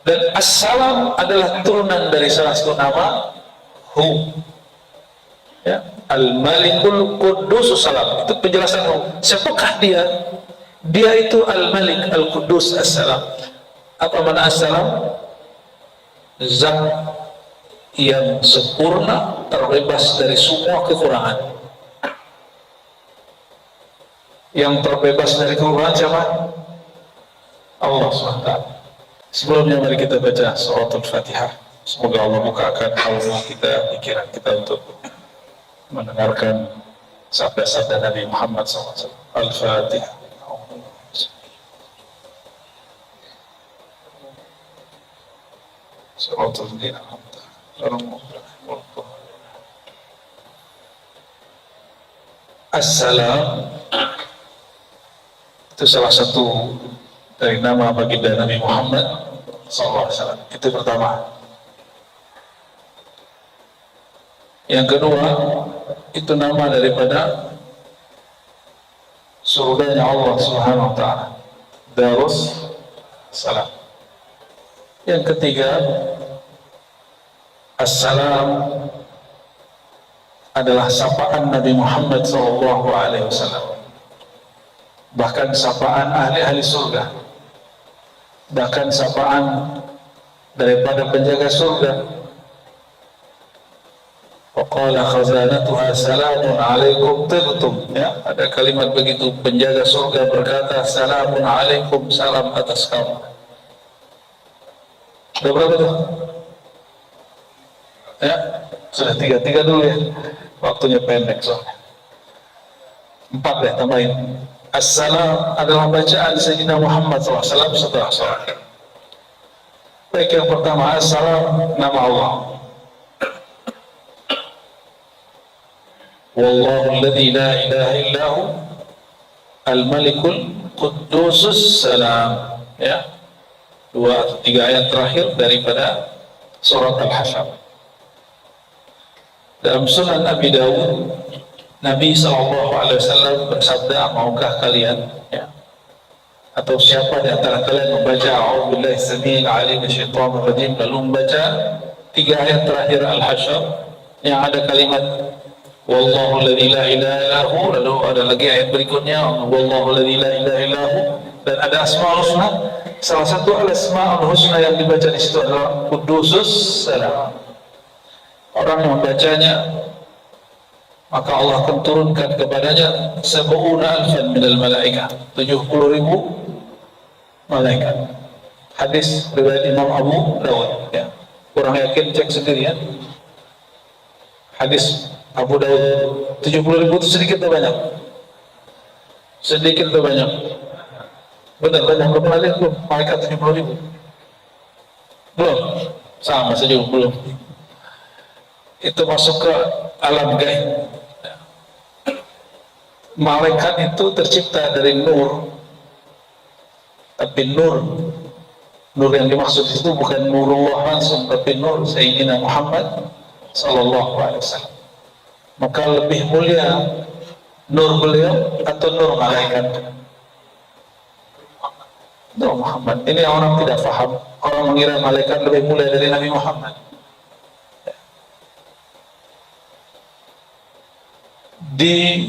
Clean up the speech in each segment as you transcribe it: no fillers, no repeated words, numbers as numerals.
Dan As-Salam adalah turunan dari salah satu nama Hu, ya, Al-Malikul Quddus Salam. Itu penjelasan Hu. Siapakah dia? Dia itu Al-Malik Al-Quddus As-Salam. Apa makna As-Salam? Zat yang sempurna, terbebas dari semua kekurangan. Yang terbebas dari kekurangan siapa? Allah SWT. Sebelumnya mari kita baca suratul Fatihah. Semoga Allah bukakan kalbu kita, pikiran kita untuk mendengarkan sabda-sabda Nabi Muhammad SAW. Al-Fatihah. Suratul As-Salam itu salah satu dari nama baginda Nabi Muhammad SAW. Itu pertama. Yang kedua, itu nama daripada surganya Allah Subhanahu wa Ta'ala, Darus Salam. Yang ketiga, As-Salam adalah sapaan Nabi Muhammad SAW, bahkan sapaan ahli-ahli surga, bahkan sapaan daripada penjaga surga. Waqala khazanatuha salamun alaikum tibtum, ya, ada kalimat begitu. Penjaga surga berkata, salamun alaikum, salam atas kamu. Sudah berapa tuh? Ya, sudah tiga dulu ya, waktunya pendek soalnya. 4 deh, tambahin. As-Salam adalah bacaan Sayyidina Muhammad SAW setelah salat. Baik, yang pertama, As-Salam nama Allah. Wallahu alladhi la ilaha illahu Al-Malikul Quddusus Salam, ya, 2-3 ayat terakhir daripada surat Al-Hasyr. Dalam Sunan Abi Dawud, Nabi SAW bersabda, maukah kalian, ya, atau siapa di antara kalian membaca A'udzubillahi Samiil Alim Minasyaitonir Rajim, lalu membaca 3 ayat terakhir Al-Hasyr yang ada kalimat Wallahu alladzi la ilaha illahu, lalu ada lagi ayat berikutnya Wallahu alladzi la ilaha illahu, dan ada Asmaul Husna. Salah satu Asmaul Husna yang dibaca di situ adalah Quddusus Salam. Orang yang membacanya, maka Allah akan turunkan kepadanya 70,000 minal malaikah, 70,000 malaikat. Hadis riwayat Imam Abu Dawud, ya. Kurang yakin, cek sendiri ya. Hadis Abu Dawud, 70,000 itu sedikit atau banyak? Sedikit atau banyak? Benar, banyak. Belum lihat belum? Malaikat 70,000? Belum? Sama saja belum. Itu masuk ke alam gaib. Malaikat itu tercipta dari nur, tapi nur yang dimaksud itu bukan nurullah langsung, tapi nur Sayyidina Muhammad sallallahu alaihi wasallam. Maka lebih mulia nur beliau atau nur malaikat? Nur Muhammad. Ini orang tidak paham. Orang mengira malaikat lebih mulia dari Nabi Muhammad. Di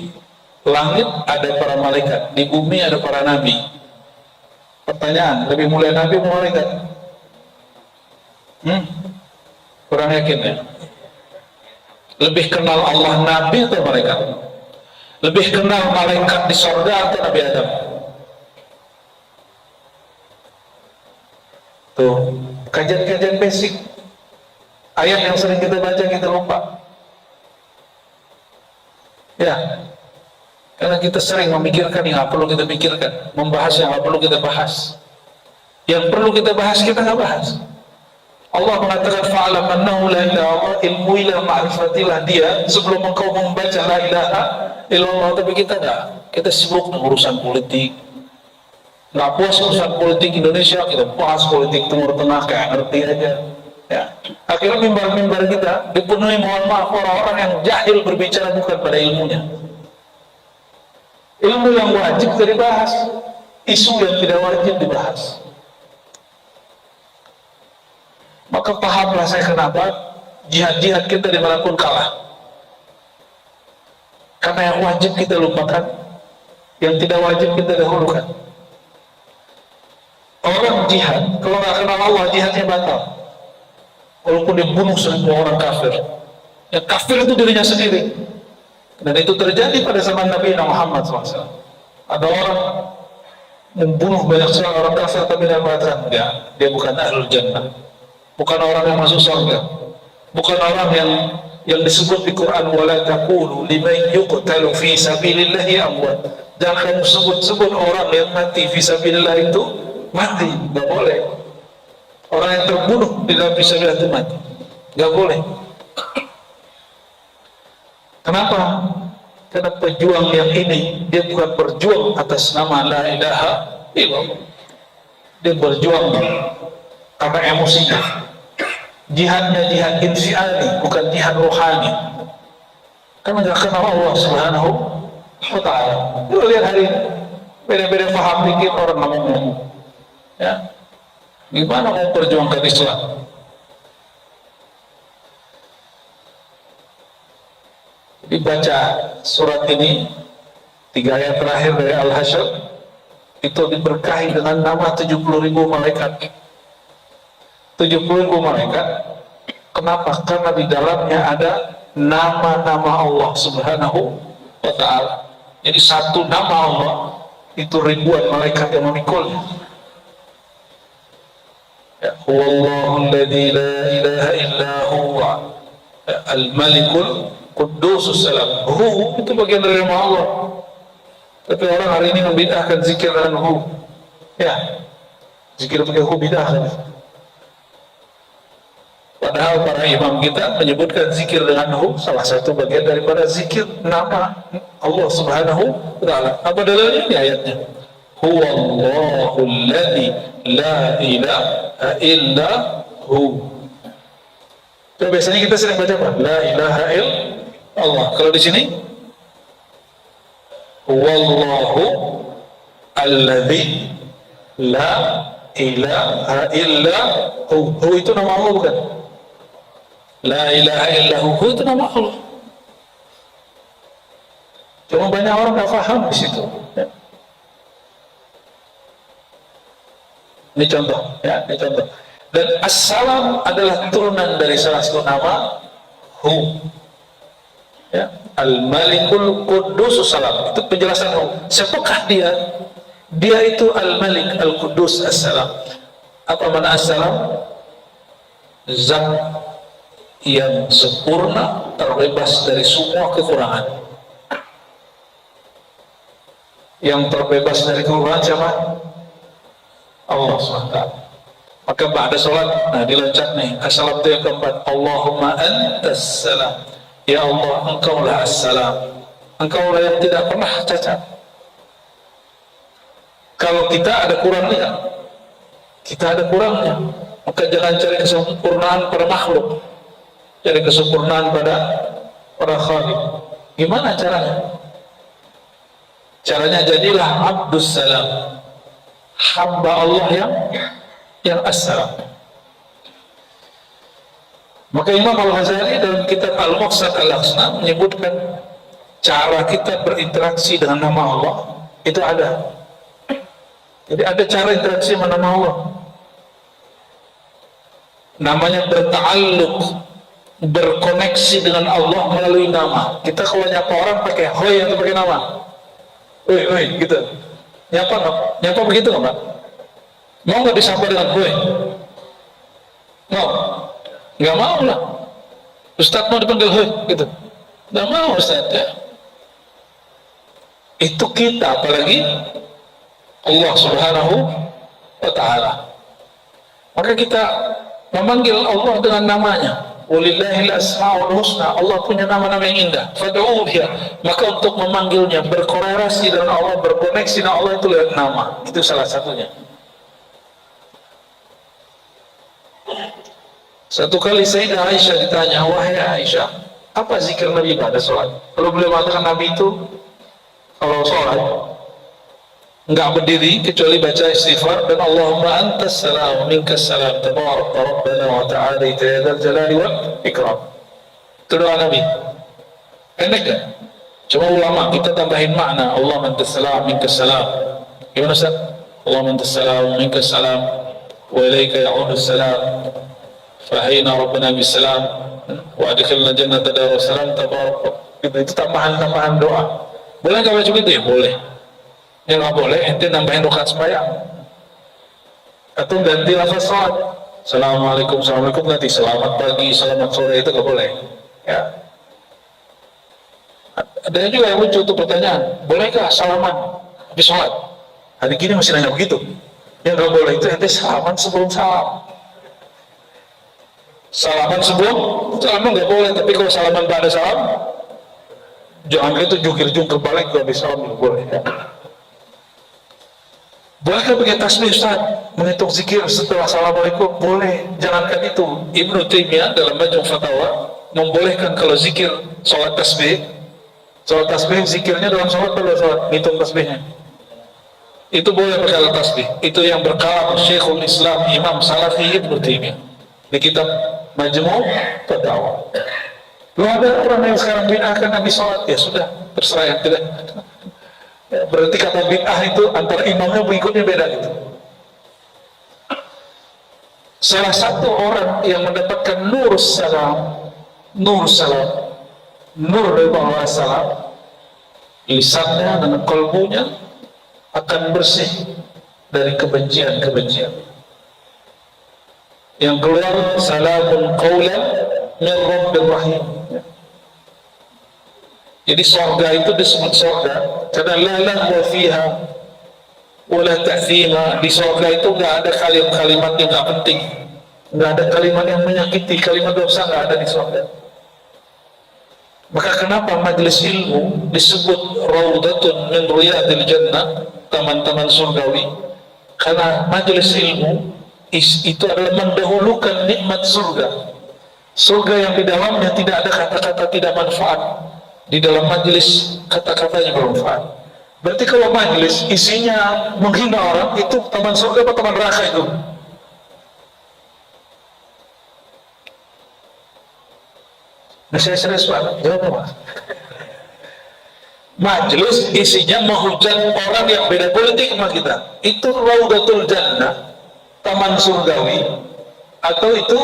langit ada para malaikat, di bumi ada para nabi. Pertanyaan, lebih mulia nabi atau malaikat? Kurang yakin ya? Lebih kenal Allah nabi atau malaikat? Lebih kenal malaikat di surga atau Nabi Adam? Tuh, kajian-kajian basic. Ayat yang sering kita baca kita lupa. Ya, karena kita sering memikirkan yang nggak perlu kita pikirkan, membahas yang nggak perlu kita bahas. Yang perlu kita bahas kita nggak bahas. Allah mengatakan fa'alam annahu la ilaha illallah, ilmu ila ma'rifatillah. Dia sebelum engkau membaca la ilaha illallah, tapi kita nggak. Kita sibuk dengan urusan politik. Nggak puas urusan politik Indonesia, kita bahas politik Timur Tengah kayak ngerti aja. Ya. Akhirnya mimbar-mimbar kita dipenuhi, mohon maaf, orang-orang yang jahil berbicara bukan pada ilmunya. Ilmu yang wajib dibahas, isu yang tidak wajib dibahas. Maka pahamlah saya kenapa jihad-jihad kita dimanapun kalah. Karena yang wajib kita lupakan, yang tidak wajib kita dahulukan. Orang jihad, kalau nggak kenal Allah, jihadnya batal. Walaupun dibunuh 1000 orang kafir. Yang kafir itu dirinya sendiri. Dan itu terjadi pada zaman Nabi Muhammad SAW. Ada orang membunuh banyak sekali orang kafir, tapi dia mengatakan, enggak, dia bukan ahlul jannah. Bukan orang yang masuk surga. Bukan orang yang disebut di Quran, wala taqulu liman yuqtalu fi sabilillahi amwat. Jangan sebut-sebut orang yang mati fi sabilillah itu mati, nggak boleh. Orang yang terbunuh di dalam fisabilillah itu mati, nggak boleh. Kenapa? Karena pejuang yang ini dia bukan berjuang atas nama la ilaha illallah. Dia berjuang karena emosinya. Jihadnya jihad infiali, bukan jihad rohani. Karena nggak kenal Allah Subhanahu wa Ta'ala. Lu lihat hari ini beda-beda paham dikit orang ngomong. Ya, gimana mau perjuangkan Islam? Dibaca surat ini 3 ayat terakhir dari Al-Hasyr itu diberkahi dengan nama 70.000 malaikat. 70.000 malaikat. Kenapa? Karena di dalamnya ada nama-nama Allah Subhanahu wa Ta'ala. Jadi satu nama Allah itu ribuan malaikat yang memikulnya. Ya, huwallahu alladzi la ilaha illa huwa al-malikul qudusus salam. Itu bagian dari nama Allah. Tapi orang hari ini membid'ahkan zikir dengan hu. Ya, zikir pakai hu bid'ah. Padahal para imam kita menyebutkan zikir dengan hu salah satu bagian daripada zikir nama Allah Subhanahu wa Ta'ala. Apa dalilnya? Ini ayatnya. Huwallahu alladzi la ilaha illa hu. Jadi biasanya kita sering baca apa? La ilaha illallah. Kalau di sini Huwallahu alladzi la ilaha illa hu. Hu itu nama Allah bukan? La ilaha illa hu itu nama Allah. Cuma banyak orang nggak paham di situ. Ya. Ini contoh, ya, ini contoh. Dan as-salam adalah turunan dari salah satu nama hu. Ya, al-malikul quddus salam. Itu penjelasan hu. Siapakah dia? Dia itu al-malik al-quddus as-salam. Apa makna as-salam? Zat yang sempurna, terbebas dari semua kekurangan. Yang terbebas dari kekurangan siapa? Allah SWT. Maka pada sholat, nah dilacak nih, as-salam itu yang keempat. Allahumma antas salam. Ya Allah, engkaulah as-salam. Engkaulah yang tidak pernah cacat. Kalau kita ada kurangnya, kita ada kurangnya, maka jangan cari kesempurnaan pada makhluk, cari kesempurnaan pada Khalik. Gimana caranya? Caranya jadilah abdus salam, hamba Allah yang as-salam. Maka Imam Al-Ghazali dalam kitab Al-Maqsad Al-Aqsa menyebutkan cara kita berinteraksi dengan nama Allah itu ada. Jadi ada cara interaksi dengan nama Allah. Namanya berta'alluq, berkoneksi dengan Allah melalui nama. Kita kalau nyapa orang pakai hoi atau pakai nama? Hoi, gitu. Nyapa begitu nggak, Pak? Mau nggak disapa dengan hoi? Mau? Nggak mau lah. Ustadz mau dipanggil hoi, gitu. Nggak mau Ustadz, ya. Itu kita, apalagi Allah Subhanahu wa Ta'ala. Maka kita memanggil Allah dengan namanya. Walillahil asmaul husna. Allah punya nama-nama yang indah. Fad'uhu biha. Maka untuk memanggilnya, berkorelasi dengan Allah, berkoneksi dengan Allah itu lewat nama. Itu salah satunya. Satu kali Sayyidah Aisyah ditanya, wahai Aisyah, apa zikir Nabi pada sholat? Kalau beliau mengatakan Nabi itu kalau sholat nggak berdiri kecuali baca istighfar dan Allahumma antas salam minkas salam tabarak rabbana wa ta'ala ya dzal jalali wal ikram. Itu doa Nabi. Pendek gak? Cuma ulama kita tambahin makna Allahumma antas salam minkas salam. Gimana Ustaz? Allahumma antas salam minkas salam wa ilaika ya'udu salam fahayna rabbana bis salam wa adkhilna jannata darussalam tabarak. Itu tambahan doa. Boleh nggak baca gitu ya? Boleh. Yang nggak boleh ente nambahin rakaat sembahyang atau ganti lafaz salat. Assalamualaikum, assalamualaikum nanti selamat pagi, selamat sore, itu nggak boleh. Ya. Ada juga yang muncul tuh pertanyaan, bolehkah salaman habis sholat? Hari gini masih nanya begitu. Yang nggak boleh itu ente salaman sebelum salam. Salaman sebelum salaman nggak boleh, tapi kalau salaman pada salam, jangan gitu jungkir balik kalau habis salam nggak boleh. Ya. Bolehkah pakai tasbih Ustaz? Menghitung zikir setelah assalamualaikum? Boleh. Jangankan itu. Ibnu Taimiyah dalam Majmu' Fatawa membolehkan kalau zikir sholat tasbih zikirnya dalam sholat pada sholat ngitung tasbihnya. Itu boleh pakai alat tasbih. Itu yang berkalam Syekhul Islam Imam Salafi Ibnu Taimiyah di kitab Majmu' Fatawa. Lu ada orang yang sekarang bid'ahkan habis sholat, ya sudah terserah yang tidak. Berarti kata bid'ah itu antara imamnya pengikutnya beda gitu. Salah satu orang yang mendapatkan nur dari Allah salam, lisannya dan kalbunya akan bersih dari kebencian-kebencian. Yang keluar salamun qaulan min rabbir rahim. Jadi surga itu disebut surga karena la lahwa fiha wala ta'thima. Di surga itu nggak ada kalimat-kalimat yang nggak penting, nggak ada kalimat yang menyakiti, kalimat dosa nggak ada di surga. Maka kenapa majelis ilmu disebut raudatun min riyadil jannah, taman-taman surgawi? Karena majelis ilmu itu adalah mendahulukan nikmat surga. Surga yang di dalamnya tidak ada kata-kata tidak manfaat. Di dalam majelis kata-katanya bermanfaat. Berarti kalau majelis isinya menghina orang, itu taman surga atau taman neraka itu? Nah, saya serius Pak, jawab Pak. Majelis isinya menghujat orang yang beda politik sama kita, itu raudatul jannah, taman surgawi, atau itu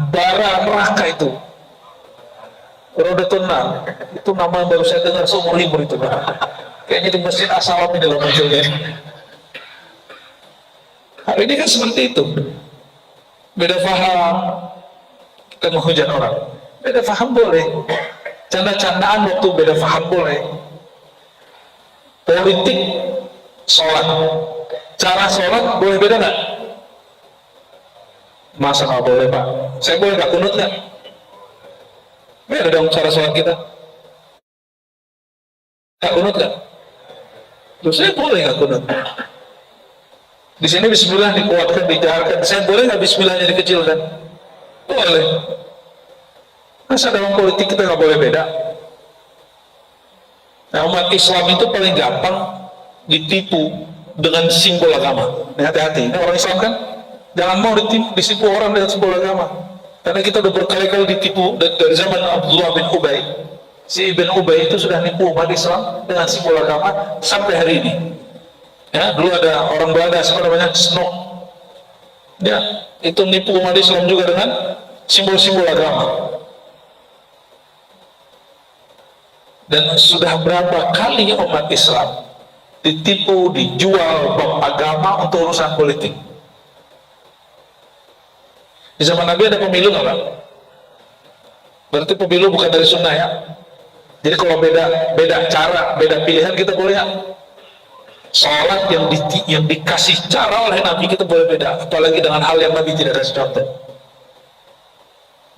bara neraka itu? Raudatun Nar, itu nama yang baru saya dengar seumur hidup itu Pak. Kayaknya di Masjid As-Salam ini dalam munculnya. Hari ini kan seperti itu. Beda paham, kita menghujat orang. Beda paham boleh. Canda-candaan waktu beda paham boleh. Politik, sholat, cara sholat boleh beda nggak? Masa nggak boleh Pak? Saya boleh nggak kunut nggak? Beda dong cara sholat kita. Gak kunut kan? Terus saya boleh gak kunut? Di sini bismillah dikuatkan, dijaharkan. Saya boleh gak bismillahnya dikecilkan? Boleh. Masa dalam politik kita gak boleh beda? Nah, umat Islam itu paling gampang ditipu dengan simbol agama. Ini hati-hati, ini orang Islam kan? Jangan mau ditipu orang dengan simbol agama. Karena kita udah berkali-kali ditipu dari zaman Abdullah bin Ubay. Si Ibn Ubay itu sudah nipu umat Islam dengan simbol agama sampai hari ini. Ya, dulu ada orang Belanda namanya Snok. Ya, itu nipu umat Islam juga dengan simbol-simbol agama. Dan sudah berapa kali umat Islam ditipu, dijual bab agama untuk urusan politik. Di zaman Nabi ada pemilu nggak Pak? Berarti pemilu bukan dari sunnah ya. Jadi kalau beda cara, beda pilihan kita boleh ya. Sholat yang dikasih cara oleh Nabi kita boleh beda, apalagi dengan hal yang Nabi tidak kasih contoh.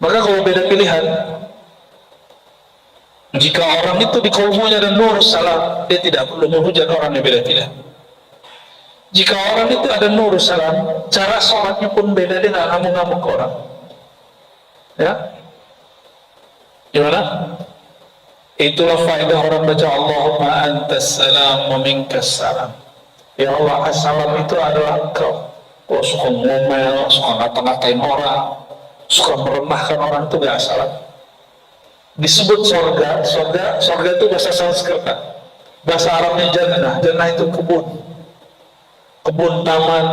Maka kalau beda pilihan, jika orang itu di kalbunya ada nur salam, dia tidak perlu menghujat orang yang beda pilihan. Jika orang itu ada nur salam, cara sholatnya pun beda, dia nggak ngamuk-ngamuk ke orang. Ya, gimana? Itulah faedah orang baca Allahumma antas salam wa minkas salam. Ya Allah, assalam itu adalah Engkau. Oh, suka ngomel, suka ngata-ngatain orang, suka merendahkan orang, itu gak assalam. Disebut sorga itu bahasa Sanskerta. Bahasa Arabnya jannah. Jannah itu kebun taman.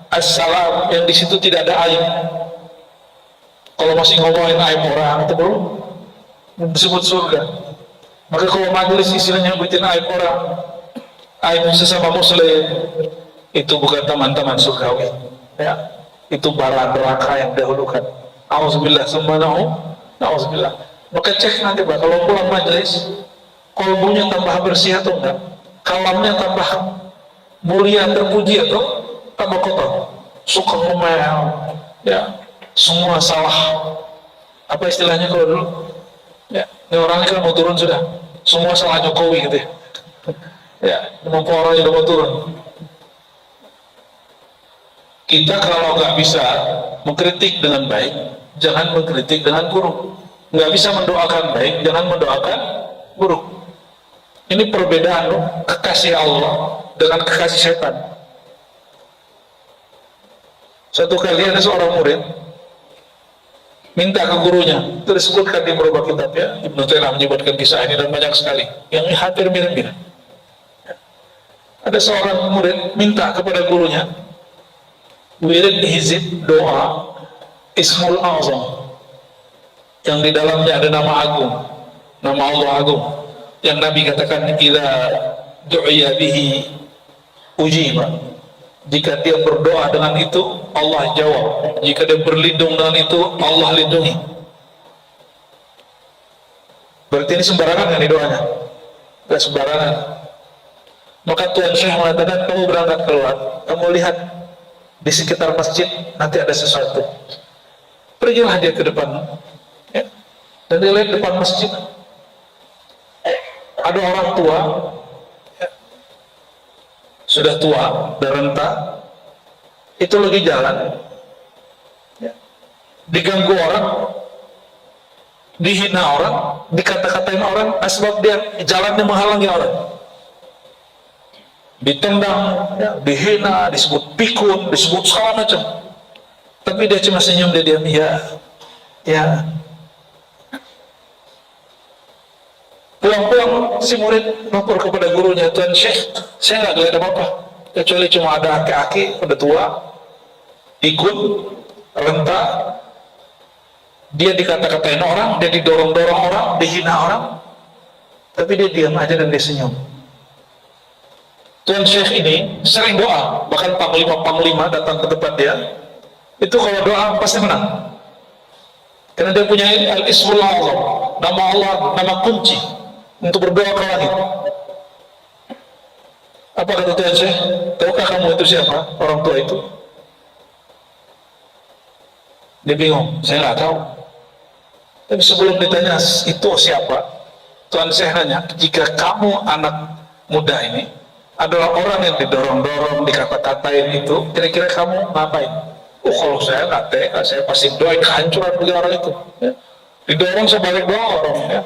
Assalam yang di situ tidak ada aib. Kalau masih ngomongin aib orang itu belum disebut surga. Maka kalau majelis istilahnya nyebutin aib orang, aib sesama muslim, itu bukan teman-teman surgawi, ya, itu bara neraka yang dahulukan. Auzubillah sumanahu, auzubillah. Maka cek nanti Pak, kalau pulang majelis, kolbunya tambah bersih atau enggak, kalamnya tambah mulia, terpuji atau tambah kotor, suka ngomel, ya, semua salah. Apa istilahnya kalau dulu? Ya, ini orangnya kan mau turun sudah, semua salah Jokowi gitu ya. Ya, mumpung orangnya udah mau turun. Kita kalau nggak bisa mengkritik dengan baik, jangan mengkritik dengan buruk. Nggak bisa mendoakan baik, jangan mendoakan buruk. Ini perbedaan loh, kekasih Allah dengan kekasih setan. Suatu kali ada seorang murid minta ke gurunya, itu disebutkan di beberapa kitab ya, Ibnu Taimiyah menyebutkan kisah ini dan banyak sekali yang hampir mirip-mirip. Ada seorang murid minta kepada gurunya wirid hizib doa Ismul Azam yang di dalamnya ada nama agung, nama Allah agung, yang Nabi katakan idza du'iya bihi ujiba. Jika dia berdoa dengan itu, Allah jawab. Jika dia berlindung dengan itu, Allah lindungi. Berarti ini sembarangan kan doanya? Tidak sembarangan. Maka Tuan Syekh mengatakan, kamu berangkat keluar, kamu lihat di sekitar masjid nanti ada sesuatu. Pergilah dia ke depan, ya, dan dia lihat depan masjid ada orang tua, sudah tua dan renta, itu lagi jalan, ya, diganggu orang, dihina orang, dikata-katain orang, sebab dia jalannya menghalangi orang, ditendang, ya, dihina, disebut pikun, disebut segala macam, tapi dia cuma senyum, dia diam, ya. Pulang-pulang si murid lapor kepada gurunya, Tuan Syekh, saya nggak ngeliat apa-apa, kecuali cuma ada aki-aki udah tua, ikut, renta, dia dikata-katain orang, dia didorong-dorong orang, dihina orang, tapi dia diam aja dan dia senyum. Tuan Syekh ini sering doa, bahkan panglima datang ke tempat dia, itu kalau doa pasti menang, karena dia punya al-ismul azam, nama Allah, nama kunci untuk berdoa ke langit. Apa kata Tuhan Syekh? Tahukah kamu itu siapa orang tua itu? Dia bingung, saya nggak tahu. Tapi sebelum ditanya itu siapa, Tuhan Syekh nanya, jika kamu anak muda ini adalah orang yang didorong-dorong, dikata-katain itu, kira-kira kamu ngapain? Kalau saya nggak tega, saya pasti doain kehancuran bagi orang itu, ya. Didorong sebalik doa orang, ya.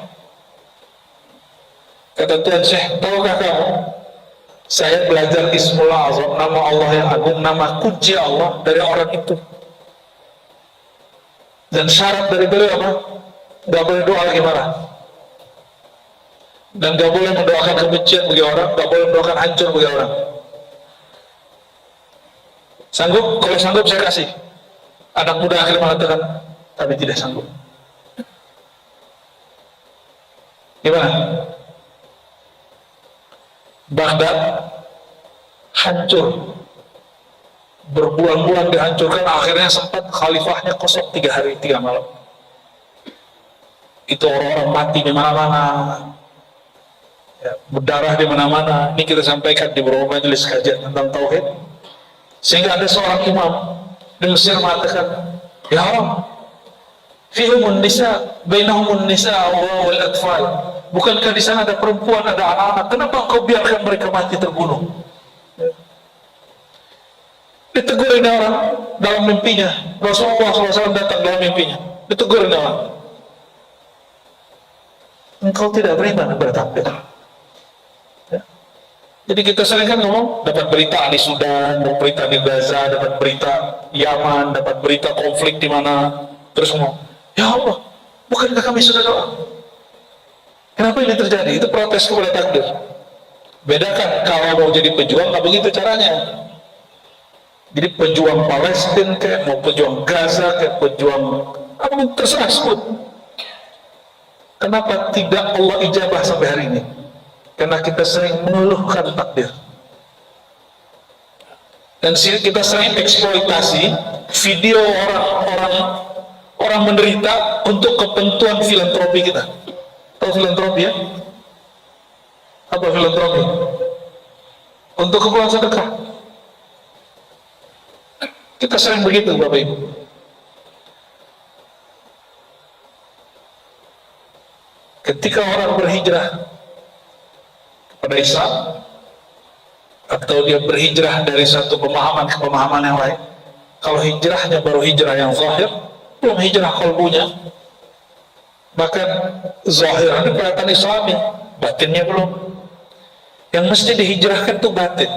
Kata Tuhan Syekh, tahukah kamu, saya belajar Ismul Azam, nama Allah yang agung, nama kunci Allah dari orang itu. Dan syarat dari beliau apa? Gak boleh doa lagi marah, dan gak boleh mendoakan kebencian bagi orang, gak boleh mendoakan hancur bagi orang. Sanggup? Kalau sanggup saya kasih. Anak muda akhirnya mengatakan, tapi tidak sanggup. Gimana? Baghdad hancur, berbulan-bulan dihancurkan, akhirnya sempat khalifahnya kosong 3 hari 3 malam. Itu orang-orang mati di mana-mana, ya, berdarah di mana-mana. Ini kita sampaikan di beberapa majelis kajian tentang tauhid, sehingga ada seorang imam di Mesir mengatakan, ya Allah, fihumun nisa, bainahumun nisa wal atfal. Bukankah di sana ada perempuan, ada anak-anak? Kenapa engkau biarkan mereka mati terbunuh? Ditegur ini orang dalam mimpinya. Rasulullah SAW datang dalam mimpinya. Ditegur ini orang. engkau tidak beriman kepada takdir. Ya. Jadi kita sering kan ngomong, dapat berita di Sudan, dapat berita di Gaza, dapat berita Yaman, dapat berita konflik di mana, terus ngomong, ya Allah, bukankah kami sudah doa? Kenapa ini terjadi? Itu protes kepada takdir. Bedakan, kalau mau jadi pejuang, nggak begitu caranya. Jadi pejuang Palestina, kayak mau pejuang Gaza, kayak pejuang apa terserah sebut. Kenapa tidak Allah ijabah sampai hari ini? Karena kita sering mengeluhkan takdir. Dan kita sering eksploitasi video orang menderita untuk kepentingan filantropi kita. Tahu filantropi ya? Apa filantropi? Untuk keperluan sedekah. Kita sering begitu, Bapak Ibu. Ketika orang berhijrah kepada Islam, atau dia berhijrah dari satu pemahaman ke pemahaman yang lain, kalau hijrahnya baru hijrah yang zahir, belum hijrah qalbunya. Bahkan zahirnya kelihatan Islami, batinnya belum. Yang mesti dihijrahkan itu batin.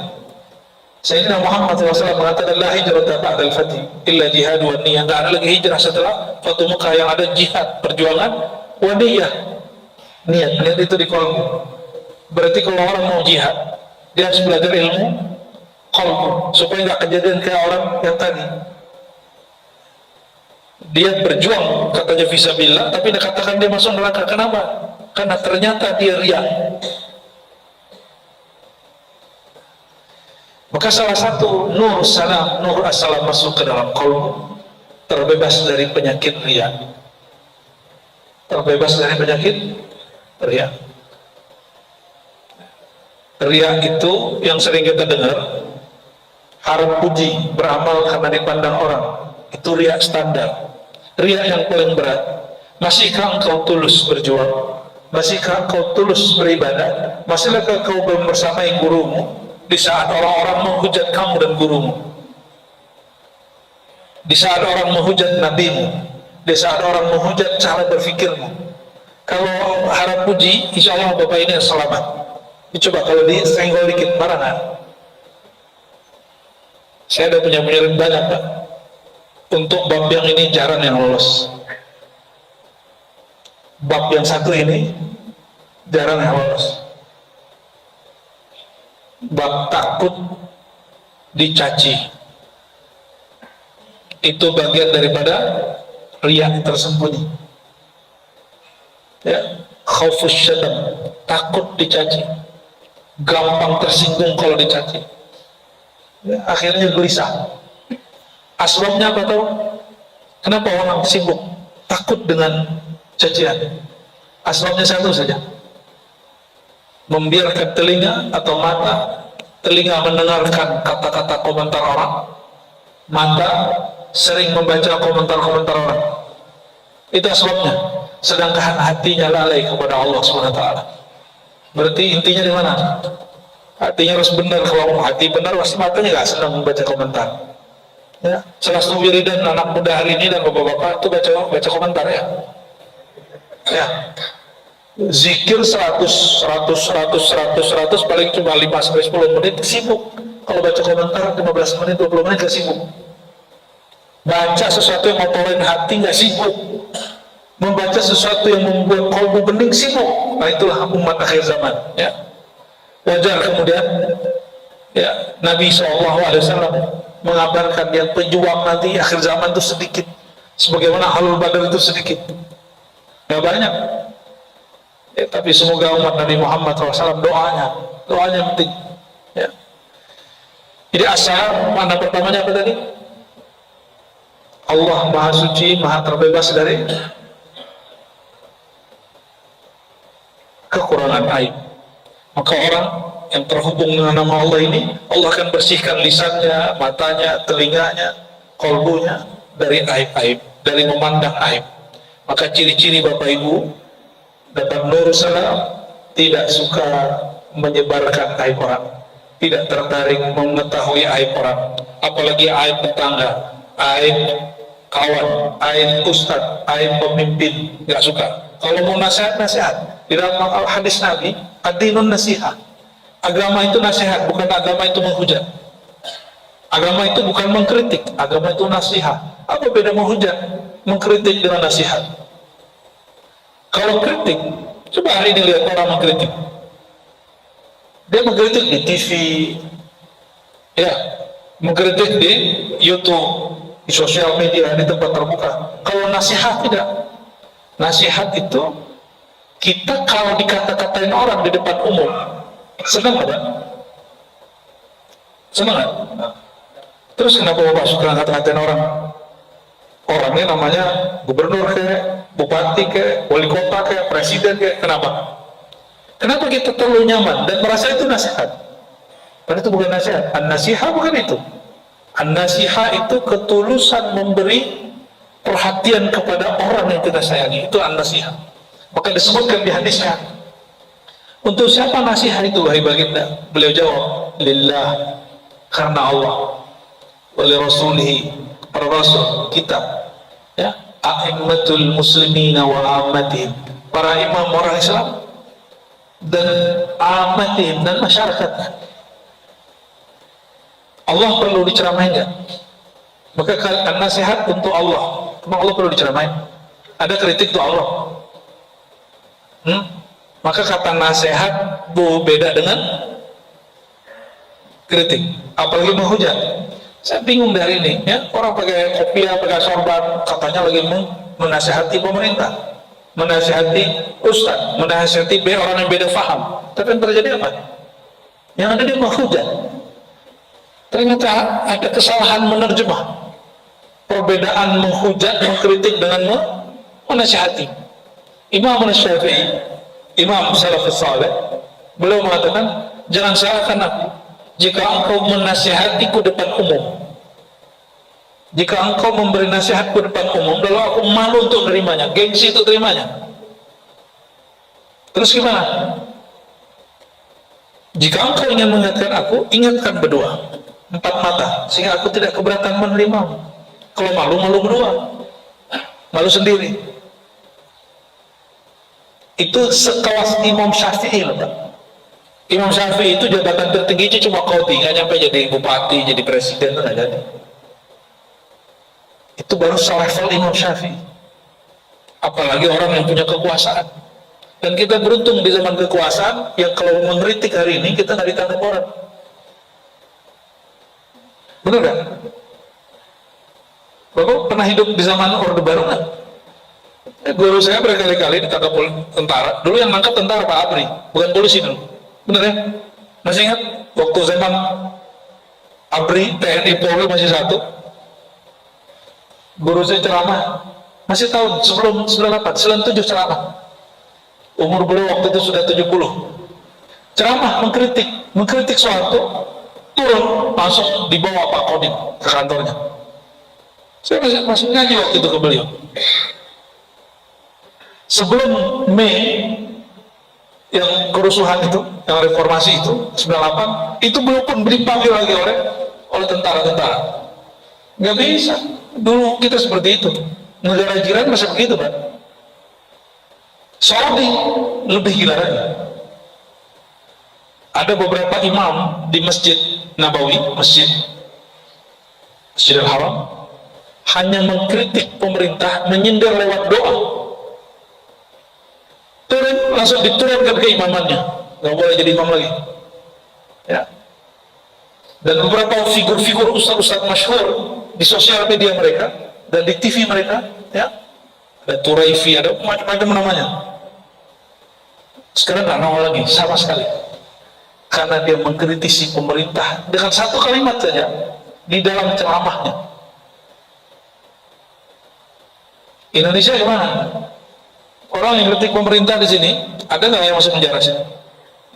Sayyidina Muhammad SAW mengatakan, la hijrata ba'dal fatih illa jihad wa niyah. Tidak ada lagi hijrah setelah Fatu Mekah, yang ada jihad, perjuangan, wa niyah. Niat itu di qalbu. Berarti kalau orang mau jihad, dia harus belajar ilmu qalbu, supaya nggak kejadian kayak orang yang tadi. Dia berjuang, katanya fisabilillah, tapi dikatakan dia masuk neraka. Kenapa? Karena ternyata dia riya. Maka salah satu nur as-salam masuk ke dalam qalbu, terbebas dari penyakit riya. Terbebas dari penyakit riya. Riya itu yang sering kita dengar, harap puji, beramal karena dipandang orang. Itu riya standar. Riya yang paling berat. Masihkah engkau tulus berjuang? Masihkah engkau tulus beribadah? Masihkah engkau bersamai gurumu di saat orang-orang menghujat kamu dan gurumu? Di saat orang menghujat nabimu, di saat orang menghujat cara berfikirmu. Kalau harap puji, insya Allah Bapak ini selamat. Coba kalau disenggol dikit, marah nggak? Saya ada punya murid banyak, Pak. Untuk bab yang ini jarang yang lolos. Bab yang satu ini jarang yang lolos. Bab takut dicaci, itu bagian daripada riya tersembunyi. Ya, khaufus syaitan, takut dicaci, gampang tersinggung kalau dicaci. Ya, akhirnya gelisah. Asbabnya apa tahu? Kenapa orang sibuk takut dengan cacian? Asbabnya satu saja, membiarkan telinga atau mata. Telinga mendengarkan kata-kata komentar orang, mata sering membaca komentar-komentar orang. Itu asbabnya. Sedangkan hatinya lalai kepada Allah SWT. Berarti intinya di mana? Hatinya harus benar. Kalau hati benar, pasti matanya nggak senang membaca komentar. Ya, salah satu wiridan anak muda hari ini dan bapak-bapak itu baca komentar ya. Ya. Zikir 100 paling cuma 5-10 menit sibuk. Kalau baca komentar 15 menit 20 menit gak sibuk. Baca sesuatu yang ngotorin hati gak sibuk. Membaca sesuatu yang membuat kalbu bening sibuk. Nah itulah umat akhir zaman ya. Wajar kemudian ya, Nabi SAW mengabarkan yang pejuang nanti akhir zaman itu sedikit, sebagaimana Ahlul Badar itu sedikit, gak banyak ya, tapi semoga umat Nabi Muhammad SAW doanya penting ya. Jadi asal mana pertamanya apa tadi? Allah Maha Suci, Maha terbebas dari kekurangan aib. Maka orang yang terhubung dengan nama Allah ini, Allah akan bersihkan lisannya, matanya, telinganya, kolbunya dari aib-aib, dari memandang aib. Maka ciri-ciri Bapak Ibu dapat nur salam, tidak suka menyebarkan aib orang, tidak tertarik mengetahui aib orang, apalagi aib tetangga, aib kawan, aib ustadz, aib pemimpin, nggak suka. Kalau mau nasihat, Di dalam hadis Nabi, ad-dinun nasihah. Agama itu nasihat, bukan agama itu menghujat. Agama itu bukan mengkritik, agama itu nasihat. Apa beda menghujat, mengkritik dengan nasihat? Kalau kritik, coba hari ini lihat orang mengkritik. Dia mengkritik di TV, ya, mengkritik di YouTube, di sosial media, di tempat terbuka. Kalau nasihat tidak. Nasihat itu kita kalau dikata-katain orang di depan umum, senang nggak? Senang nggak? Terus kenapa Bapak suka kata-katain orang? Orangnya namanya gubernur kayak, bupati kayak, wali kota kayak, presiden kayak, kenapa? Kenapa kita terlalu nyaman dan merasa itu nasihat? Padahal itu bukan nasihat. An-nasihah bukan itu. An-nasihah itu ketulusan memberi perhatian kepada orang yang kita sayangi. Itu an-nasihah. Maka disebutkan di hadisnya, untuk siapa nasihat itu wahai baginda? Beliau jawab, lillah, karena Allah, wali rasulihi, para rasul kita, ya, a'immatul muslimina wa ammatihim, para imam orang Islam dan ammatihim, dan masyarakatnya. Allah perlu diceramain nggak? Maka nasihat untuk Allah, memang Allah perlu diceramain? Ada kritik untuk Allah? Maka kata nasihat beda dengan kritik, apalagi menghujat. Saya bingung dari ini, ya, orang pakai kopiah, pakai sorban, katanya lagi menasihati pemerintah, menasihati ustaz, menasihati orang yang beda faham. Tapi yang terjadi apa? Yang ada dia menghujat. Ternyata ada kesalahan menerjemah. Perbedaan menghujat, mengkritik dengan menasihati. Imam Syafi'i, Imam Salafus Saleh, beliau mengatakan, jangan salahkan aku jika engkau menasihatiku depan umum. Jika engkau memberi nasihatku depan umum, lalu aku malu untuk menerimanya, gengsi untuk terimanya. Terus gimana? Jika engkau ingin mengingatkan aku, ingatkan berdua, empat mata, sehingga aku tidak keberatan menerimamu. Kalau malu, malu berdua, malu sendiri. Itu sekelas Imam Syafi'i loh, Pak. Imam Syafi'i itu jabatan tertingginya cuma qadhi, nggak nyampe jadi bupati, jadi presiden, itu nggak jadi. Itu baru selevel Imam Syafi'i. Apalagi orang yang punya kekuasaan. Dan kita beruntung di zaman kekuasaan, yang kalau mengkritik hari ini kita nggak ditangkap orang. Benar nggak? Bapak pernah hidup di zaman Orde Baru nggak? Guru saya berkali-kali ditangkap tentara. Dulu yang nangkap tentara Pak Abri, bukan polisi dulu. Bener ya? Masih ingat waktu zaman Abri, TNI Polri masih satu, guru saya ceramah, masih tahun sebelum 98, 97 ceramah. Umur beliau waktu itu sudah 70. Ceramah mengkritik suatu, turun langsung dibawa Pak Kodim ke kantornya. Saya masih nyanyi waktu itu ke beliau. Sebelum Mei yang kerusuhan itu, yang reformasi itu 98, itu belum pun dipanggil lagi oleh tentara-tentara. Nggak bisa. Dulu kita seperti itu. Negara jiran masih begitu, Pak. Saudi lebih gila lagi. Ada beberapa imam di Masjid Nabawi, Masjidil Haram, hanya mengkritik pemerintah, menyindir lewat doa. Turun, langsung diturunkan ke imamannya, nggak boleh jadi imam lagi, ya. Dan beberapa figur-figur ustaz-ustaz masyhur di sosial media mereka dan di TV mereka, ya, ada Turaifi, ada macam-macam namanya, sekarang nggak nongol lagi sama sekali, karena dia mengkritisi pemerintah dengan satu kalimat saja di dalam ceramahnya. Indonesia gimana? Orang yang kritik pemerintah di sini, ada nggak yang masuk penjara sih?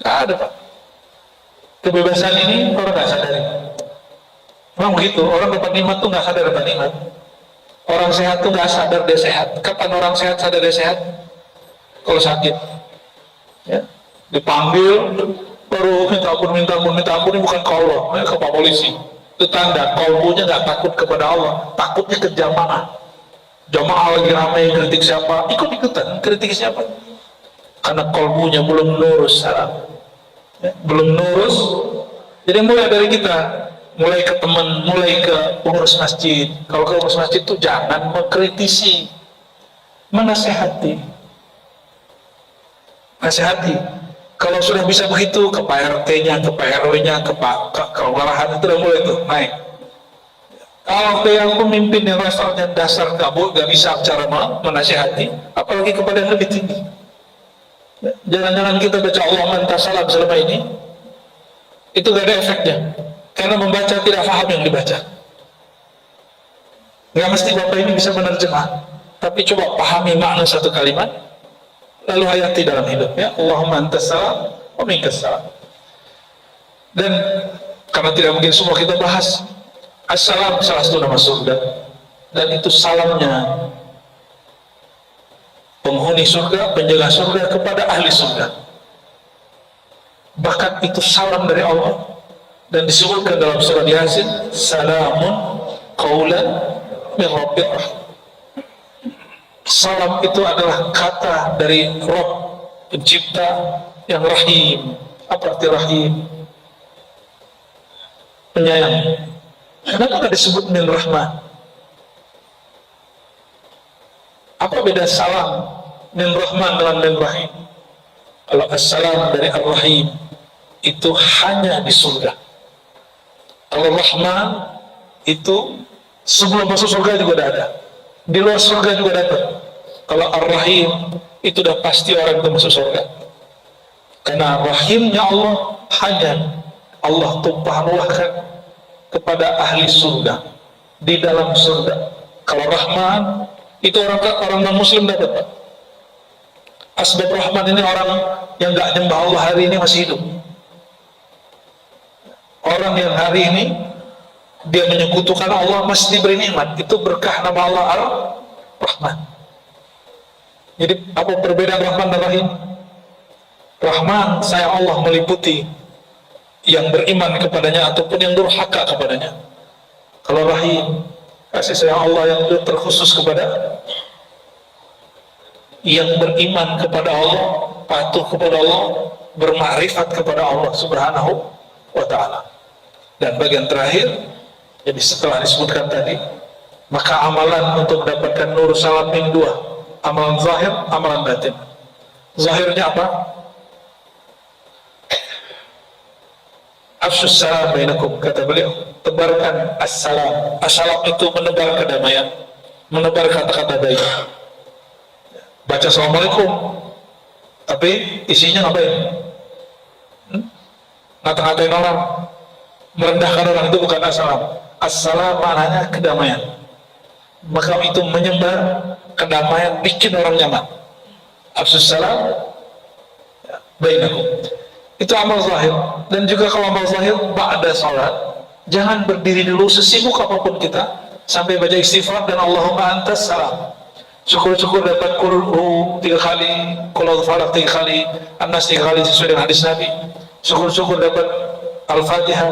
Nggak ada, Pak. Kebebasan ini orang nggak sadari. Memang begitu, orang dapat nikmat tuh nggak sadar dapat nikmat. Orang sehat tuh nggak sadar dia sehat. Kapan orang sehat sadar dia sehat? Kalau sakit, ya, dipanggil, baru minta ampun, ini bukan ke Allah, ke Pak Polisi. Itu tanda kalbunya nggak takut kepada Allah, takutnya ke jamaah. Jamaah lagi ramai kritik siapa, ikut-ikutan kritik siapa. karena kalbunya belum nurus salam, belum nurus. Jadi mulai dari kita, mulai ke teman, mulai ke pengurus masjid. Kalau ke pengurus masjid itu jangan mengkritisi, menasehati. Nasihati. Kalau sudah bisa begitu, ke Pak RT-nya, ke Pak RW-nya, ke kelurahan, itu udah mulai tuh naik. Kalau yang pemimpin yang levelnya dasar gak bisa cara menasihati, apalagi kepada yang lebih tinggi. Jangan-jangan kita baca Allah manta salam selama ini, itu gak ada efeknya, karena membaca tidak paham yang dibaca. Gak mesti Bapak ini bisa menerjemah, tapi coba pahami makna satu kalimat, lalu hayati dalam hidup, ya. Allahumma antas salam wa minkas salam. Dan karena tidak mungkin semua kita bahas, assalam salah satu nama surga, dan itu salamnya penghuni surga, penjaga surga kepada ahli surga. Bahkan itu salam dari Allah, dan disebutkan dalam surah Yasin, salamun qaulan min rabbir rahim. Salam itu adalah kata dari Rabb pencipta yang rahim. Apa arti rahim? Penyayang. Kenapa tidak disebut min rahmah? Apa beda salam min rahman dengan min rahim? Kalau assalam dari ar-rahim itu hanya di surga. Kalau rahman itu sebelum masuk surga juga sudah ada, di luar surga juga dapat. Kalau ar-rahim itu sudah pasti orang itu masuk surga, karena rahimnya Allah hanya Allah tumpah-ruahkan kepada ahli surga di dalam surga. Kalau rahman itu orang non muslim dapat. Asbab rahman ini orang yang gak nyembah Allah hari ini masih hidup. Orang yang hari ini dia menyekutukan Allah masih diberi nikmat, itu berkah nama Allah Ar-Rahman. Jadi apa perbedaan Rahman dan Rahim? Rahman, sayang Allah meliputi yang beriman kepadanya ataupun yang durhaka kepadanya. Kalau Rahim, kasih sayang Allah yang terkhusus kepada yang beriman kepada Allah, patuh kepada Allah, bermakrifat kepada Allah Subhanahu wa ta'ala. Dan bagian terakhir, jadi setelah disebutkan tadi, maka amalan untuk mendapatkan nur salam yang dua, amalan zahir, amalan batin. Zahirnya apa? Afsus salam bainakum, kata beliau, tebarkan assalam. Assalam itu menebar kedamaian, menebar kata-kata baik. Baca assalamualaikum, tapi isinya ngapain? Ngata-ngatain orang, merendahkan orang, itu bukan assalam. Assalam maknanya kedamaian. Maka itu menyebar kedamaian, bikin orang nyaman. Afsus salam bainakum. Itu amal zahir. Dan juga kalau amal zahir, ba'da salat, jangan berdiri dulu sesibuk apapun kita sampai baca istighfar dan Allahumma antas salam. Syukur-syukur dapat qul 3 kali, qul al-falaq 3 kali, an-nas 3 kali sesuai dengan hadis Nabi. Syukur-syukur dapat al-Fatihah,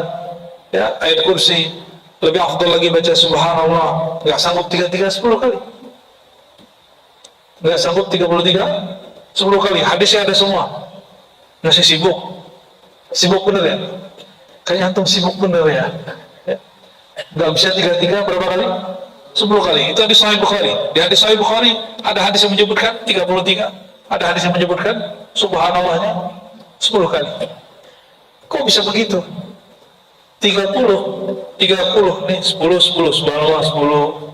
ya, ayat kursi. Lebih afdal lagi baca subhanallah. Nggak sanggup 33 10 kali. Nggak sanggup 33 10 kali. Hadisnya ada semua. Masih sibuk. Sibuk bener ya? Kayaknya antum sibuk bener ya? Nggak bisa 33 berapa kali? 10 kali. Itu hadis Sahih Bukhari. Di hadis Sahih Bukhari ada hadis yang menyebutkan 33, ada hadis yang menyebutkan subhanallahnya 10 kali. Kok bisa begitu? 30 nih, 10 subhanallah 10,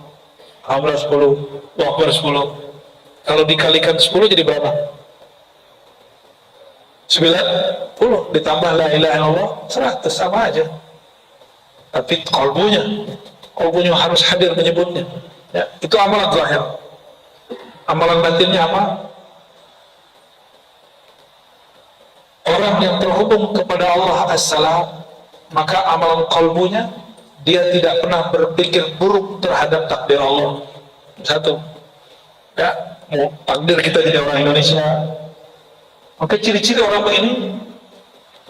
alhamdulillah 10, Allahu Akbar 10. Kalau dikalikan 10 jadi berapa? 90 ditambah la ilaha illallah 100, sama aja. Tapi kalbunya harus hadir menyebutnya, ya. Itu amalan zahir. Amalan batinnya apa? Orang yang terhubung kepada Allah as-salam, maka amalan kalbunya, dia tidak pernah berpikir buruk terhadap takdir Allah. Satu, ya, mau takdir kita jadi orang Indonesia, maka ciri-ciri orang begini,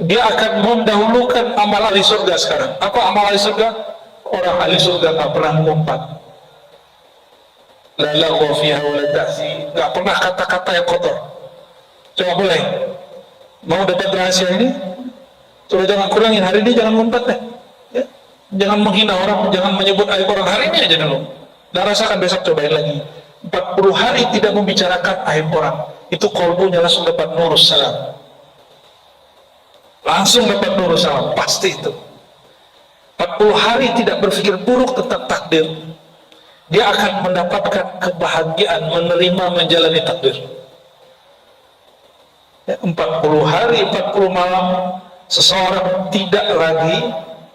dia akan mendahulukan amal ahli surga sekarang. Apa amal ahli surga? Orang ahli surga gak pernah ngumpat, la lagwa fiha wa la ta'si, gak pernah kata-kata yang kotor. Coba boleh? Mau dapat rahasia ini? Coba jangan kurangin hari ini, jangan ngumpet deh. Ya. Jangan menghina orang, jangan menyebut aib orang hari ini aja dulu. Dan rasakan besok cobain lagi. 40 hari tidak membicarakan aib orang. Itu kolbunya langsung dapat nurus salam. Langsung dapat nurus salam, pasti itu. 40 hari tidak berpikir buruk tentang takdir. Dia akan mendapatkan kebahagiaan menerima menjalani takdir. Ya, 40 hari, 40 malam seseorang tidak lagi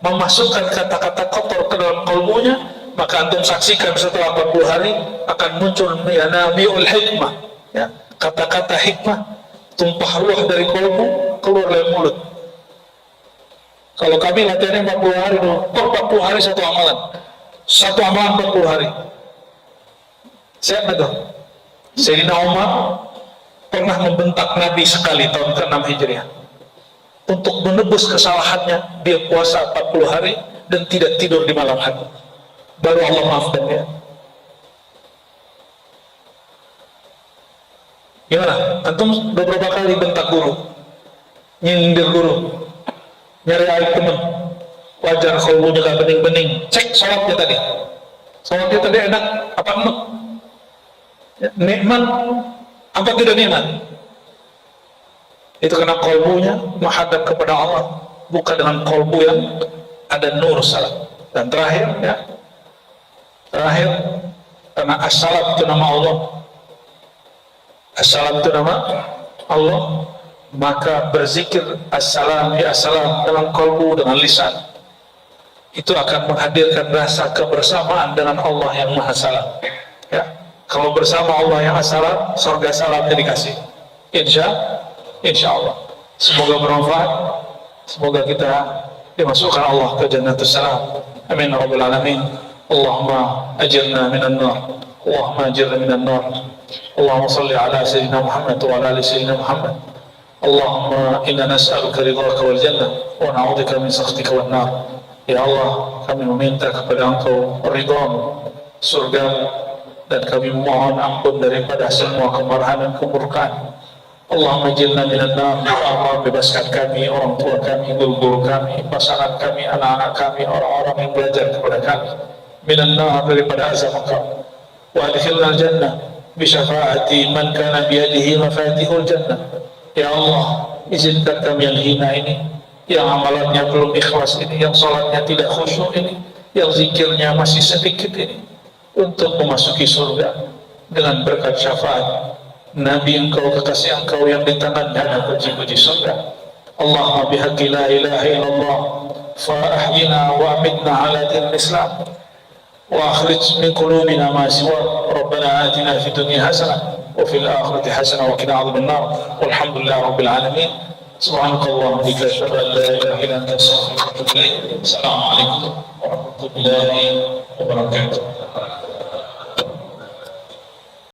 memasukkan kata-kata kotor ke dalam kalbunya, maka antum saksikan setelah 40 hari akan muncul yanamiul hikmah, ya, kata-kata hikmah tumpah ruah dari kalbu keluar dari mulut. Kalau kami latihannya 40 hari dulu, 40 hari satu amalan 40 hari. Saya betul. Sayyidina Umar pernah membentak Nabi sekali tahun ke-6 Hijriah. Untuk menebus kesalahannya, dia puasa 40 hari dan tidak tidur di malam hari. Baru Allah maafkan dia. Gimana? Antum beberapa kali bentak guru, nyindir guru, nyari aib teman, wajar kalbunya gak bening-bening. Cek sholatnya tadi. Sholatnya tadi enak apa enak? Ya, nikmat apa tidak nikmat? Itu karena kalbunya menghadap kepada Allah, bukan dengan kalbu yang ada nur salam. Dan terakhir, ya, karena as-salam itu nama Allah, as-salam itu nama Allah, maka berzikir as-salam ya as-salam dalam kalbu, dengan lisan, itu akan menghadirkan rasa kebersamaan dengan Allah yang Maha Salam. Ya, kalau bersama Allah yang as-salam, surga salamnya dikasih. Insya Allah. Semoga bermanfaat. Semoga kita dimasukkan Allah ke jannatus salam. Amin ya rabbal alamin. Allahumma ajirna minan nar. Allahumma ajirna minan nar. Allahumma salli ala sayyidina Muhammad wa ala ali sayyidina Muhammad. Allahumma inna nas'aluka ridhaka wal jannah wa na'udzubika min sakhatika wan nar. Ya Allah, kami meminta kepada Engkau ridhamu, surgamu, dan kami mohon ampun daripada semua kemarahan dan kemurkaan. Allahumma jilna minan nar. Ya Allah, bebaskan kami, orang tua kami, guru-guru kami, pasangan kami, anak-anak kami, orang-orang yang belajar kepada kami, minan nar, daripada azab Engkau. Wa adkhilna al-jannah bi syafaati man kana bi yadihi mafatihul jannah. Ya Allah, izinkan kami yang hina ini, yang amalannya belum ikhlas ini, yang salatnya tidak khusyuk ini, yang zikirnya masih sedikit ini, untuk memasuki surga dengan berkat syafaat Nabi Engkau, kekasih Engkau yang di tangannya ada puji-puji surga. Allahumma bihaqqi la ilaha illallah fa ahyina wa amitna ala dinil Islam wa akhrij min qulubina ma siwa. Rabbana atina fid dunya hasanah wa fil akhirati hasanah wa qina adzaban nar. Walhamdulillahi rabbil alamin. Subhanakallahumma wa bihamdika asyhadu an la ilaha illa anta astaghfiruka wa atubu ilaik. Assalamu alaikum warahmatullahi wabarakatuh.